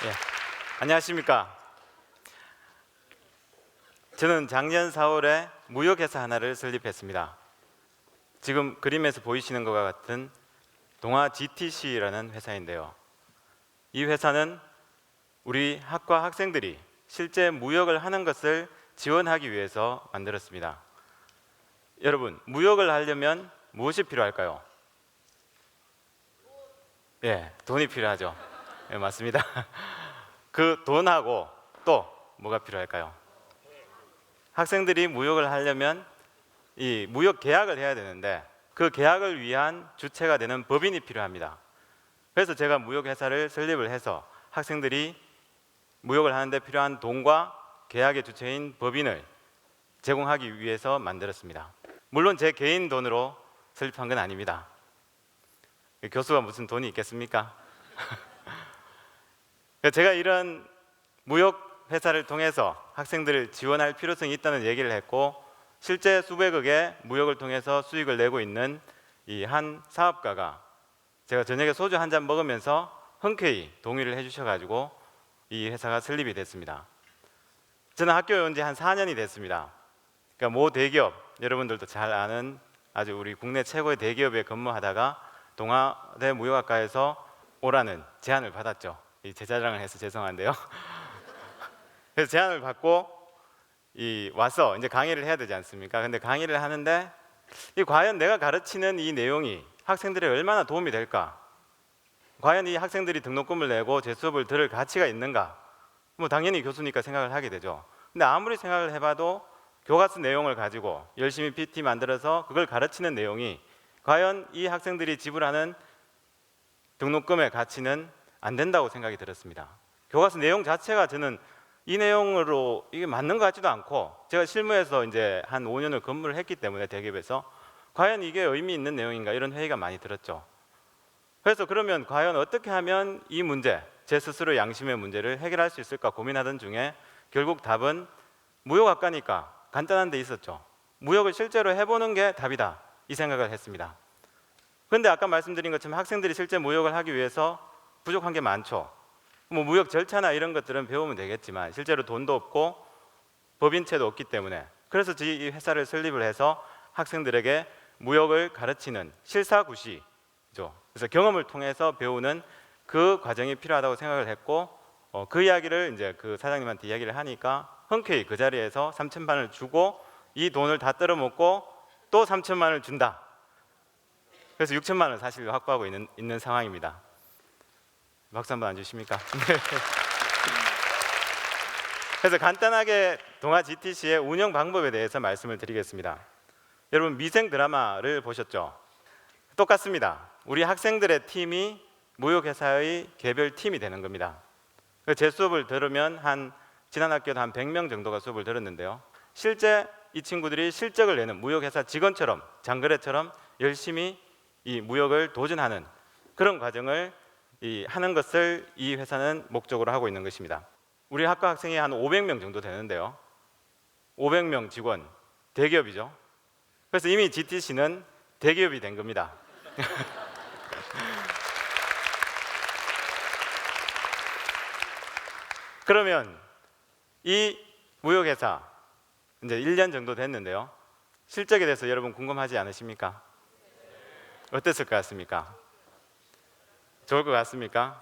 예, 안녕하십니까. 저는 작년 4월에 무역회사 하나를 설립했습니다. 지금 그림에서 보이시는 것과 같은 동아 GTC라는 회사인데요. 이 회사는 우리 학과 학생들이 실제 무역을 하는 것을 지원하기 위해서 만들었습니다. 여러분, 무역을 하려면 무엇이 필요할까요? 돈이 필요하죠. 맞습니다. 그 돈하고 또 뭐가 필요할까요? 학생들이 무역을 하려면 이 무역 계약을 해야 되는데 그 계약을 위한 주체가 되는 법인이 필요합니다. 그래서 제가 무역회사를 설립을 해서 학생들이 무역을 하는데 필요한 돈과 계약의 주체인 법인을 제공하기 위해서 만들었습니다. 물론 제 개인 돈으로 설립한 건 아닙니다. 교수가 무슨 돈이 있겠습니까? 제가 이런 무역 회사를 통해서 학생들을 지원할 필요성이 있다는 얘기를 했고, 실제 수백억의 무역을 통해서 수익을 내고 있는 이 한 사업가가 제가 저녁에 소주 한 잔 먹으면서 흔쾌히 동의를 해주셔가지고 이 회사가 설립이 됐습니다. 저는 학교에 온 지 한 4년이 됐습니다. 그러니까 모 대기업, 여러분들도 잘 아는 아주 우리 국내 최고의 대기업에 근무하다가 동아대 무역학과에서 오라는 제안을 받았죠. 제 자랑을 해서 죄송한데요. 그래서 제안을 받고 와서 이제 강의를 해야 되지 않습니까? 근데 강의를 하는데 과연 내가 가르치는 이 내용이 학생들에 얼마나 도움이 될까? 과연 이 학생들이 등록금을 내고 제 수업을 들을 가치가 있는가? 뭐 당연히 교수니까 생각을 하게 되죠. 근데 아무리 생각을 해봐도 교과서 내용을 가지고 열심히 PT 만들어서 그걸 가르치는 내용이 과연 이 학생들이 지불하는 등록금의 가치는 안 된다고 생각이 들었습니다. 교과서 내용 자체가 저는 이 내용으로 이게 맞는 것 같지도 않고, 제가 실무에서 이제 한 5년을 근무를 했기 때문에 대기업에서 과연 이게 의미 있는 내용인가 이런 회의가 많이 들었죠. 그래서 그러면 과연 어떻게 하면 이 문제, 제 스스로 양심의 문제를 해결할 수 있을까 고민하던 중에 결국 답은 무역학과니까 간단한 데 있었죠. 무역을 실제로 해보는 게 답이다, 이 생각을 했습니다. 그런데 아까 말씀드린 것처럼 학생들이 실제 무역을 하기 위해서 부족한 게 많죠. 뭐 무역 절차나 이런 것들은 배우면 되겠지만 실제로 돈도 없고 법인체도 없기 때문에, 그래서 이 회사를 설립을 해서 학생들에게 무역을 가르치는 실사구시죠. 그래서 경험을 통해서 배우는 그 과정이 필요하다고 생각을 했고, 그 이야기를 이제 그 사장님한테 이야기를 하니까 흔쾌히 그 자리에서 3천만 원을 주고 이 돈을 다 떨어먹고 또 3천만 원을 준다. 그래서 6천만 원을 사실 확보하고 있는 상황입니다. 박수 한번 안 주십니까? 그래서 간단하게 동아 GTC의 운영 방법에 대해서 말씀을 드리겠습니다. 여러분, 미생 드라마를 보셨죠? 똑같습니다. 우리 학생들의 팀이 무역회사의 개별 팀이 되는 겁니다. 제 수업을 들으면 지난 학기에도 한 100명 정도가 수업을 들었는데요. 실제 이 친구들이 실적을 내는 무역회사 직원처럼, 장거래처럼 열심히 이 무역을 도전하는 그런 과정을 하는 것을 이 회사는 목적으로 하고 있는 것입니다. 우리 학과 학생이 한 500명 정도 되는데요. 500명 직원, 대기업이죠. 그래서 이미 GTC는 대기업이 된 겁니다. 그러면 이 무역회사 이제 1년 정도 됐는데요. 실적에 대해서 여러분 궁금하지 않으십니까? 어땠을 것 같습니까? 좋을 것 같습니까?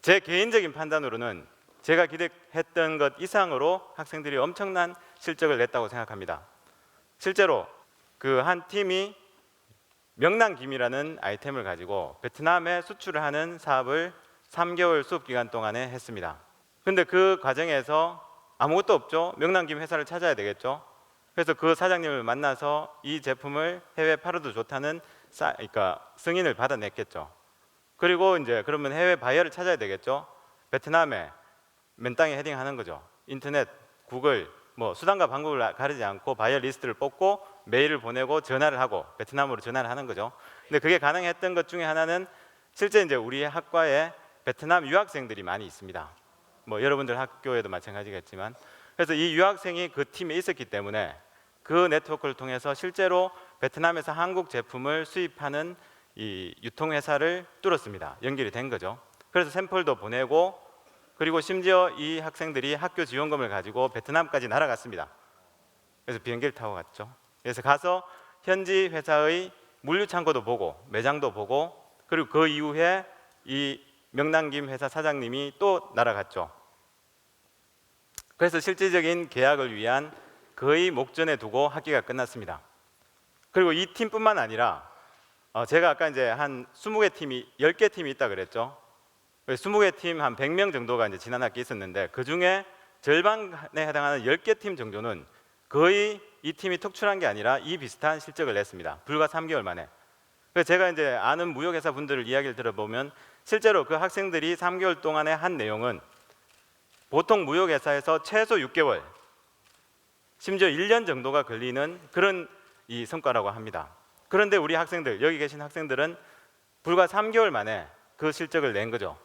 제 개인적인 판단으로는 제가 기대했던 것 이상으로 학생들이 엄청난 실적을 냈다고 생각합니다. 실제로 그 한 팀이 명랑김이라는 아이템을 가지고 베트남에 수출을 하는 사업을 3개월 수업 기간 동안에 했습니다. 근데 그 과정에서 아무것도 없죠. 명랑김 회사를 찾아야 되겠죠. 그래서 그 사장님을 만나서 이 제품을 해외에 팔아도 좋다는 그러니까 승인을 받아냈겠죠. 그리고 이제 그러면 해외 바이어를 찾아야 되겠죠. 베트남에 맨 땅에 헤딩하는 거죠. 인터넷, 구글, 뭐 수단과 방법을 가리지 않고 바이어 리스트를 뽑고 메일을 보내고 전화를 하고 베트남으로 전화를 하는 거죠. 근데 그게 가능했던 것 중에 하나는 실제 이제 우리 학과에 베트남 유학생들이 많이 있습니다. 뭐 여러분들 학교에도 마찬가지겠지만, 그래서 이 유학생이 그 팀에 있었기 때문에 그 네트워크를 통해서 실제로 베트남에서 한국 제품을 수입하는 이 유통회사를 뚫었습니다. 연결이 된 거죠. 그래서 샘플도 보내고 그리고 심지어 이 학생들이 학교 지원금을 가지고 베트남까지 날아갔습니다. 그래서 비행기를 타고 갔죠. 그래서 가서 현지 회사의 물류 창고도 보고 매장도 보고, 그리고 그 이후에 이 명랑김 회사 사장님이 또 날아갔죠. 그래서 실질적인 계약을 위한 거의 목전에 두고 학기가 끝났습니다. 그리고 이 팀뿐만 아니라 제가 아까 이제 한 20개 팀이 10개 팀이 있다 그랬죠. 20개 팀 한 100명 정도가 이제 지난 학기 있었는데, 그 중에 절반에 해당하는 10개 팀 정도는 거의 이 팀이 특출한 게 아니라 이 비슷한 실적을 냈습니다. 불과 3개월 만에. 그래서 제가 이제 아는 무역회사 분들 이야기를 들어보면 실제로 그 학생들이 3개월 동안에 한 내용은 보통 무역회사에서 최소 6개월, 심지어 1년 정도가 걸리는 그런 이 성과라고 합니다. 그런데 우리 학생들, 여기 계신 학생들은 불과 3개월 만에 그 실적을 낸 거죠.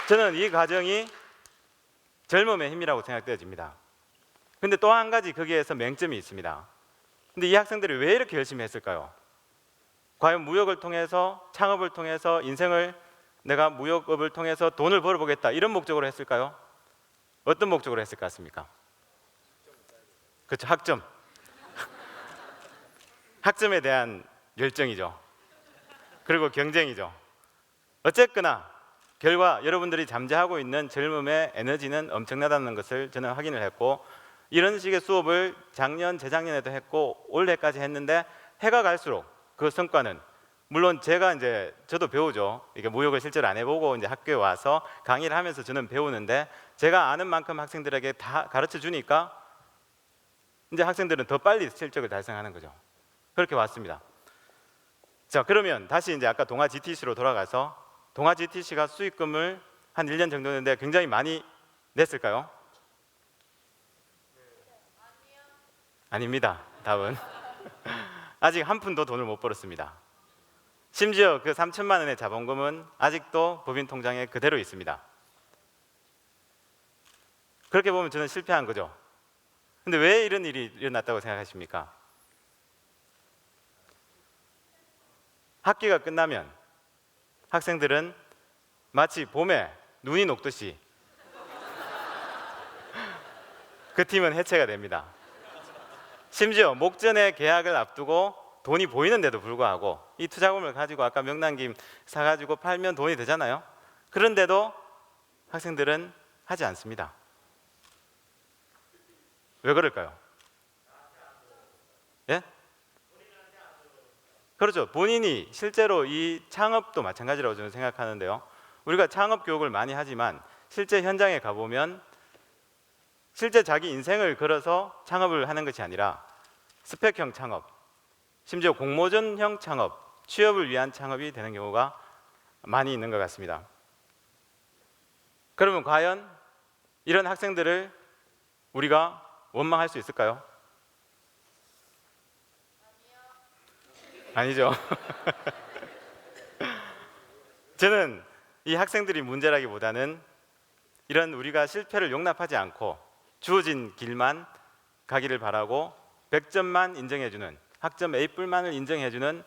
저는 이 과정이 젊음의 힘이라고 생각되어집니다. 근데 또 한 가지 거기에서 맹점이 있습니다. 근데 이 학생들이 왜 이렇게 열심히 했을까요? 과연 무역을 통해서, 창업을 통해서 인생을, 내가 무역업을 통해서 돈을 벌어보겠다, 이런 목적으로 했을까요? 어떤 목적으로 했을 것 같습니까? 그렇죠, 학점. 학점에 대한 열정이죠. 그리고 경쟁이죠. 어쨌거나 결과 여러분들이 잠재하고 있는 젊음의 에너지는 엄청나다는 것을 저는 확인을 했고, 이런 식의 수업을 작년, 재작년에도 했고 올해까지 했는데 해가 갈수록 그 성과는, 물론 제가 이제 저도 배우죠. 이게 무역을 실제로 안 해보고 이제 학교에 와서 강의를 하면서 저는 배우는데, 제가 아는 만큼 학생들에게 다 가르쳐 주니까 이제 학생들은 더 빨리 실적을 달성하는 거죠. 그렇게 왔습니다. 자, 그러면 다시 이제 아까 동아 GTC로 돌아가서, 동아 GTC가 수익금을 한 1년 정도 냈는데 굉장히 많이 냈을까요? 아닙니다. 답은 아직 한 푼도 돈을 못 벌었습니다. 심지어 그 3천만 원의 자본금은 아직도 법인 통장에 그대로 있습니다. 그렇게 보면 저는 실패한 거죠. 근데 왜 이런 일이 일어났다고 생각하십니까? 학기가 끝나면 학생들은 마치 봄에 눈이 녹듯이 그 팀은 해체가 됩니다. 심지어 목전에 계약을 앞두고 돈이 보이는데도 불구하고 이 투자금을 가지고 아까 명랑김 사가지고 팔면 돈이 되잖아요. 그런데도 학생들은 하지 않습니다. 왜 그럴까요? 예? 그렇죠. 본인이 실제로 이 창업도 마찬가지라고 저는 생각하는데요. 우리가 창업 교육을 많이 하지만 실제 현장에 가보면 실제 자기 인생을 걸어서 창업을 하는 것이 아니라 스펙형 창업, 심지어 공모전형 창업, 취업을 위한 창업이 되는 경우가 많이 있는 것 같습니다. 그러면 과연 이런 학생들을 우리가 원망할 수 있을까요? 아니죠. 저는 이 학생들이 문제라기보다는 이런 우리가 실패를 용납하지 않고 주어진 길만 가기를 바라고 100점만 인정해주는, 학점 A뿔만을 인정해주는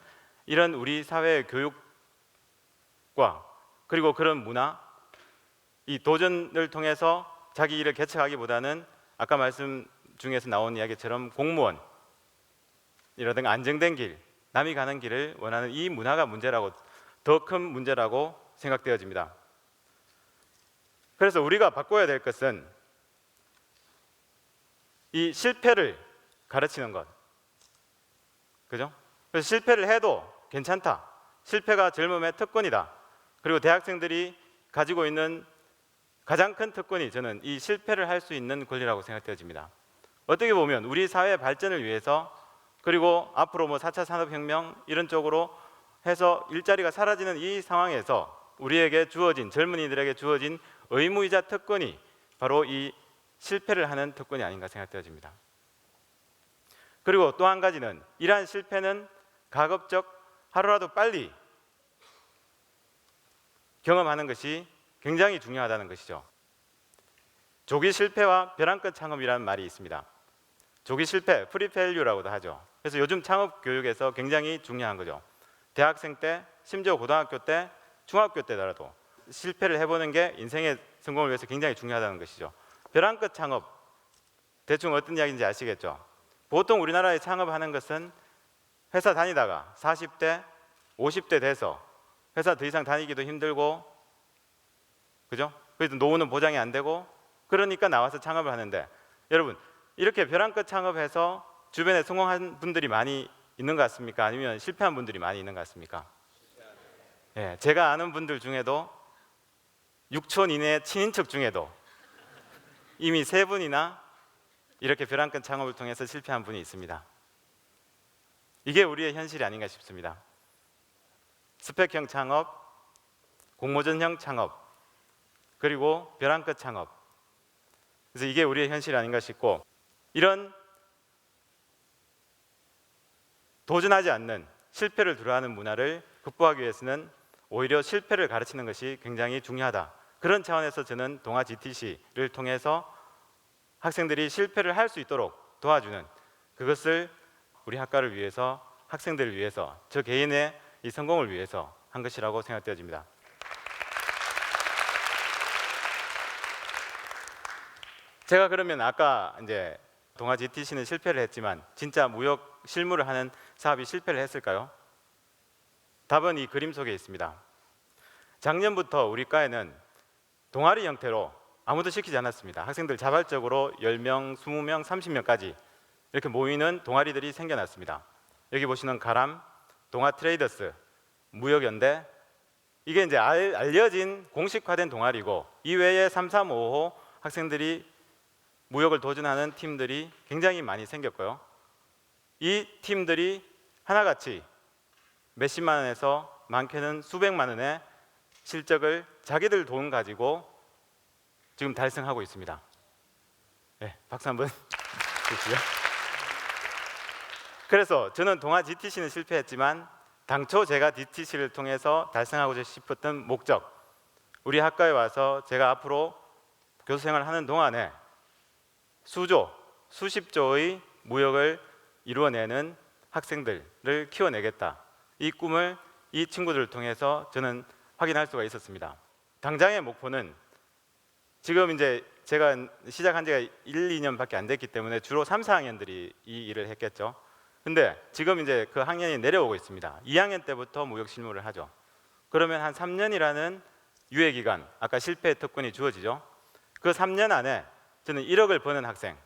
이런 우리 사회의 교육과, 그리고 그런 문화, 이 도전을 통해서 자기 일을 개척하기보다는 아까 말씀 중에서 나온 이야기처럼 공무원이라든가 안정된 길, 남이 가는 길을 원하는 이 문화가 문제라고, 더 큰 문제라고 생각되어집니다. 그래서 우리가 바꿔야 될 것은 이 실패를 가르치는 것, 그죠? 그래서 실패를 해도 괜찮다, 실패가 젊음의 특권이다, 그리고 대학생들이 가지고 있는 가장 큰 특권이 저는 이 실패를 할 수 있는 권리라고 생각되어집니다. 어떻게 보면 우리 사회 발전을 위해서, 그리고 앞으로 뭐 4차 산업혁명 이런 쪽으로 해서 일자리가 사라지는 이 상황에서 우리에게 주어진, 젊은이들에게 주어진 의무이자 특권이 바로 이 실패를 하는 특권이 아닌가 생각되어집니다. 그리고 또 한 가지는 이러한 실패는 가급적 하루라도 빨리 경험하는 것이 굉장히 중요하다는 것이죠. 조기 실패와 벼랑 끝 창업이라는 말이 있습니다. 조기 실패, 프리페일류라고도 하죠. 그래서 요즘 창업 교육에서 굉장히 중요한 거죠. 대학생 때, 심지어 고등학교 때, 중학교 때더라도 실패를 해보는 게 인생의 성공을 위해서 굉장히 중요하다는 것이죠. 벼랑 끝 창업, 대충 어떤 이야기인지 아시겠죠? 보통 우리나라에 창업하는 것은 회사 다니다가 40대, 50대 돼서 회사 더 이상 다니기도 힘들고, 그죠? 그래도 노후는 보장이 안 되고, 그러니까 나와서 창업을 하는데, 여러분 이렇게 벼랑 끝 창업해서 주변에 성공한 분들이 많이 있는 것 같습니까? 아니면 실패한 분들이 많이 있는 것 같습니까? 예, 제가 아는 분들 중에도 6촌 이내 친인척 중에도 이미 3분이나 이렇게 벼랑 끝 창업을 통해서 실패한 분이 있습니다. 이게 우리의 현실이 아닌가 싶습니다. 스펙형 창업, 공모전형 창업, 그리고 벼랑 끝 창업. 그래서 이게 우리의 현실이 아닌가 싶고, 이런 도전하지 않는 실패를 두려워하는 문화를 극복하기 위해서는 오히려 실패를 가르치는 것이 굉장히 중요하다. 그런 차원에서 저는 동아 GTC를 통해서 학생들이 실패를 할 수 있도록 도와주는, 그것을 우리 학과를 위해서, 학생들을 위해서, 저 개인의 이 성공을 위해서 한 것이라고 생각되어집니다. 제가 그러면 아까 이제 동아 GTC는 실패를 했지만 진짜 무역 실무를 하는 사업이 실패를 했을까요? 답은 이 그림 속에 있습니다. 작년부터 우리 과에는 동아리 형태로 아무도 시키지 않았습니다. 학생들 자발적으로 10명, 20명, 30명까지 이렇게 모이는 동아리들이 생겨났습니다. 여기 보시는 가람, 동아 트레이더스, 무역연대, 이게 이제 알려진 공식화된 동아리고, 이외에 3355 학생들이 무역을 도전하는 팀들이 굉장히 많이 생겼고요. 이 팀들이 하나같이 몇십만 원에서 많게는 수백만 원의 실적을 자기들 돈 가지고 지금 달성하고 있습니다. 네, 박수 한번 주시죠. 그래서 저는 동아 GTC는 실패했지만 당초 제가 GTC를 통해서 달성하고 싶었던 목적, 우리 학과에 와서 제가 앞으로 교수 생활을 하는 동안에 수조, 수십조의 무역을 이루어내는 학생들을 키워내겠다. 이 꿈을 이 친구들을 통해서 저는 확인할 수가 있었습니다. 당장의 목표는, 지금 이제 제가 시작한 지가 1, 2년밖에 안 됐기 때문에 주로 3, 4학년들이 이 일을 했겠죠. 근데 지금 이제 그 학년이 내려오고 있습니다. 2학년 때부터 무역 실무를 하죠. 그러면 한 3년이라는 유예 기간, 아까 실패 특권이 주어지죠. 그 3년 안에 저는 1억을 버는 학생,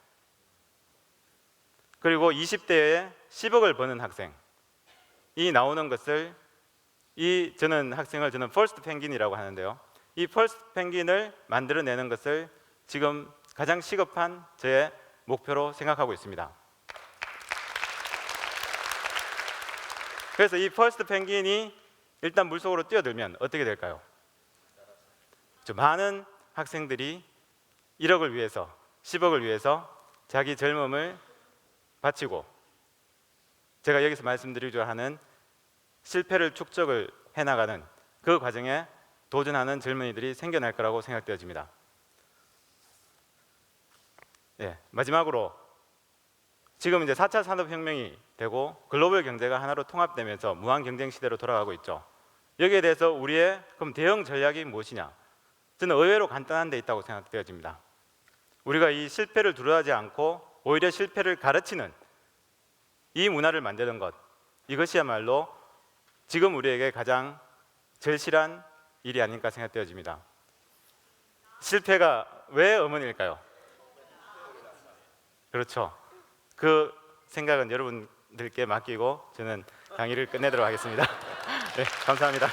그리고 20대에 10억을 버는 학생이 나오는 것을, 저는 학생을 퍼스트 펭귄이라고 하는데요. 이 퍼스트 펭귄을 만들어내는 것을 지금 가장 시급한 저의 목표로 생각하고 있습니다. 그래서 이 퍼스트 펭귄이 일단 물속으로 뛰어들면 어떻게 될까요? 많은 학생들이 1억을 위해서, 10억을 위해서 자기 젊음을 바치고, 제가 여기서 말씀드리려 하는 실패를 축적을 해나가는 그 과정에 도전하는 젊은이들이 생겨날 거라고 생각되어집니다. 예, 마지막으로 지금 이제 4차 산업혁명이 되고 글로벌 경제가 하나로 통합되면서 무한 경쟁 시대로 돌아가고 있죠. 여기에 대해서 우리의 그럼 대응 전략이 무엇이냐? 저는 의외로 간단한 데 있다고 생각되어집니다. 우리가 이 실패를 두려워하지 않고 오히려 실패를 가르치는 이 문화를 만드는 것, 이것이야말로 지금 우리에게 가장 절실한 일이 아닐까 생각되어집니다. 실패가 왜 어머니일까요? 그렇죠. 그 생각은 여러분들께 맡기고 저는 강의를 끝내도록 하겠습니다. 네, 감사합니다.